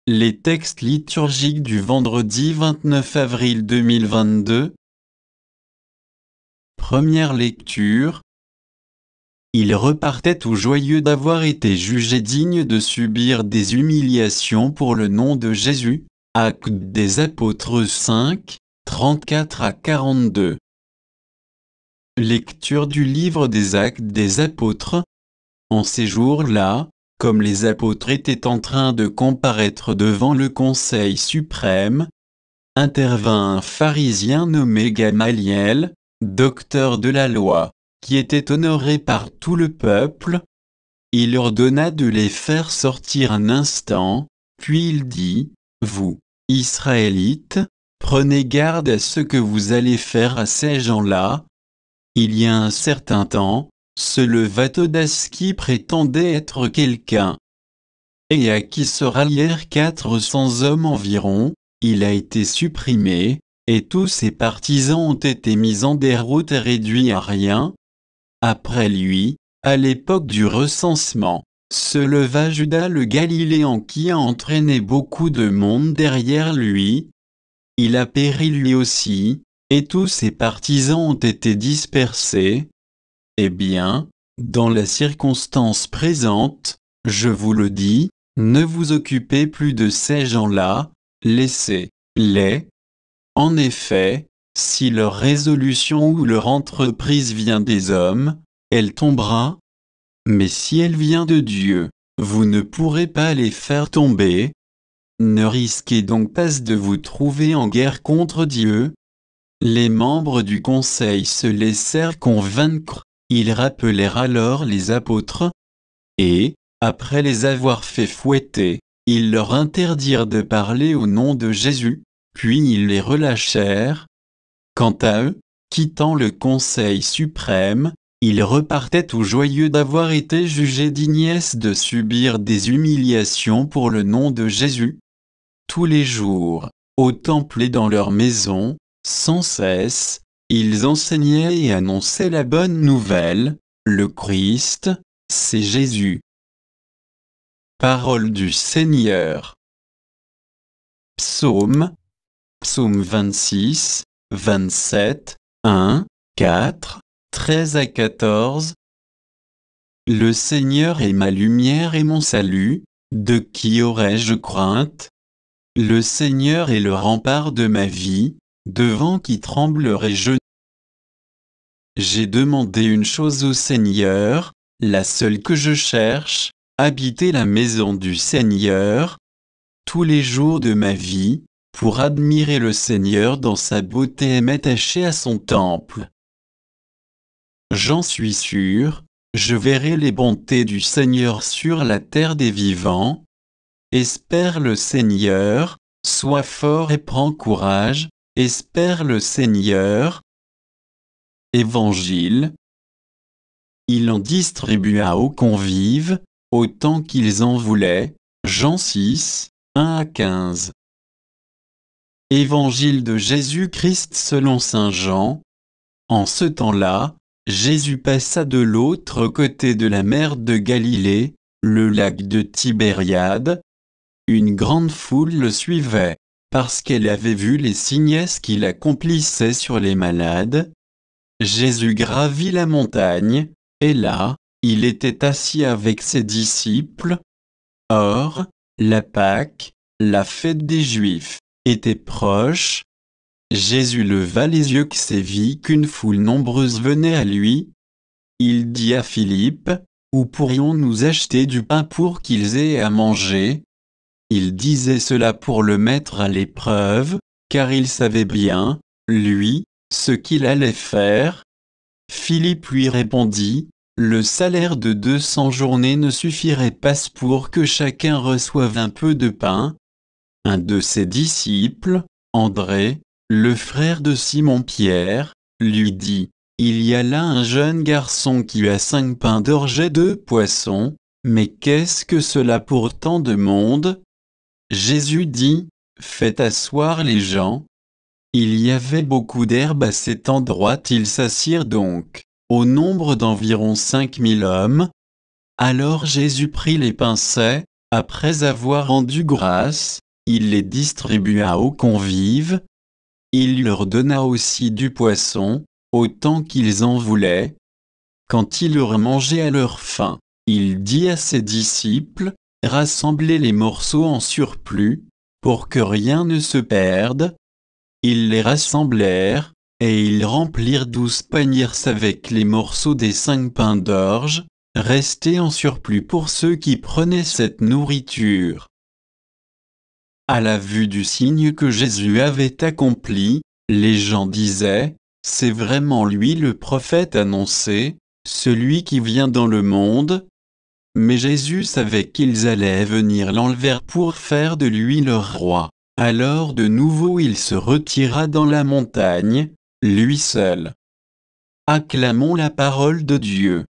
Les textes liturgiques du vendredi 29 avril 2022. Première lecture. Il repartait tout joyeux d'avoir été jugé digne de subir des humiliations pour le nom de Jésus. Actes des Apôtres 5, 34 à 42. Lecture du livre des Actes des Apôtres. En ces jours-là, comme les apôtres étaient en train de comparaître devant le Conseil suprême, intervint un pharisien nommé Gamaliel, docteur de la loi, qui était honoré par tout le peuple. Il ordonna de les faire sortir un instant, puis il dit, « Vous, Israélites, prenez garde à ce que vous allez faire à ces gens-là. » Il y a un certain temps, se leva Theudas qui prétendait être quelqu'un, et à qui se rallièrent 400 hommes environ. Il a été supprimé, et tous ses partisans ont été mis en déroute et réduits à rien. Après lui, à l'époque du recensement, se leva Judas le Galiléen qui a entraîné beaucoup de monde derrière lui. Il a péri lui aussi, et tous ses partisans ont été dispersés. Eh bien, dans la circonstance présente, je vous le dis, ne vous occupez plus de ces gens-là, laissez-les. En effet, si leur résolution ou leur entreprise vient des hommes, elle tombera. Mais si elle vient de Dieu, vous ne pourrez pas les faire tomber. Ne risquez donc pas de vous trouver en guerre contre Dieu. Les membres du conseil se laissèrent convaincre. Ils rappelèrent alors les apôtres, et, après les avoir fait fouetter, ils leur interdirent de parler au nom de Jésus, puis ils les relâchèrent. Quant à eux, quittant le Conseil suprême, ils repartaient tout joyeux d'avoir été jugés dignes de subir des humiliations pour le nom de Jésus. Tous les jours, au temple et dans leur maison, sans cesse, ils enseignaient et annonçaient la bonne nouvelle, le Christ, c'est Jésus. Parole du Seigneur. Psaume 26, 27, 1, 4, 13 à 14. Le Seigneur est ma lumière et mon salut, de qui aurais-je crainte? Le Seigneur est le rempart de ma vie, devant qui tremblerai-je? J'ai demandé une chose au Seigneur, la seule que je cherche, habiter la maison du Seigneur tous les jours de ma vie, pour admirer le Seigneur dans sa beauté et m'attacher à son temple. J'en suis sûr, je verrai les bontés du Seigneur sur la terre des vivants. Espère le Seigneur, sois fort et prends courage, espère le Seigneur. Évangile. Il en distribua aux convives, autant qu'ils en voulaient. Jean 6, 1 à 15. Évangile de Jésus-Christ selon saint Jean. En ce temps-là, Jésus passa de l'autre côté de la mer de Galilée, le lac de Tibériade. Une grande foule le suivait, parce qu'elle avait vu les signes qu'il accomplissait sur les malades. Jésus gravit la montagne, et là, il était assis avec ses disciples. Or, la Pâque, la fête des Juifs, était proche. Jésus leva les yeux et vit qu'une foule nombreuse venait à lui. Il dit à Philippe, « Où pourrions-nous acheter du pain pour qu'ils aient à manger ?» Il disait cela pour le mettre à l'épreuve, car il savait bien, lui, ce qu'il allait faire. Philippe lui répondit, « Le salaire de 200 journées ne suffirait pas pour que chacun reçoive un peu de pain. » Un de ses disciples, André, le frère de Simon-Pierre, lui dit, « Il y a là un jeune garçon qui a 5 pains d'orge et 2 poissons, mais qu'est-ce que cela pour tant de monde ?» Jésus dit, « Faites asseoir les gens. » Il y avait beaucoup d'herbe à cet endroit, ils s'assirent donc, au nombre d'environ 5000 hommes. Alors Jésus prit les pincées, Après avoir rendu grâce, il les distribua aux convives. Il leur donna aussi du poisson, autant qu'ils en voulaient. Quand ils eurent mangé à leur faim, il dit à ses disciples, « Rassemblez les morceaux en surplus, pour que rien ne se perde. » Ils les rassemblèrent, et ils remplirent 12 paniers avec les morceaux des 5 pains d'orge, restés en surplus pour ceux qui prenaient cette nourriture. À la vue du signe que Jésus avait accompli, les gens disaient, « C'est vraiment lui le prophète annoncé, celui qui vient dans le monde. » Mais Jésus savait qu'ils allaient venir l'enlever pour faire de lui leur roi. Alors de nouveau il se retira dans la montagne, lui seul. Acclamons la parole de Dieu.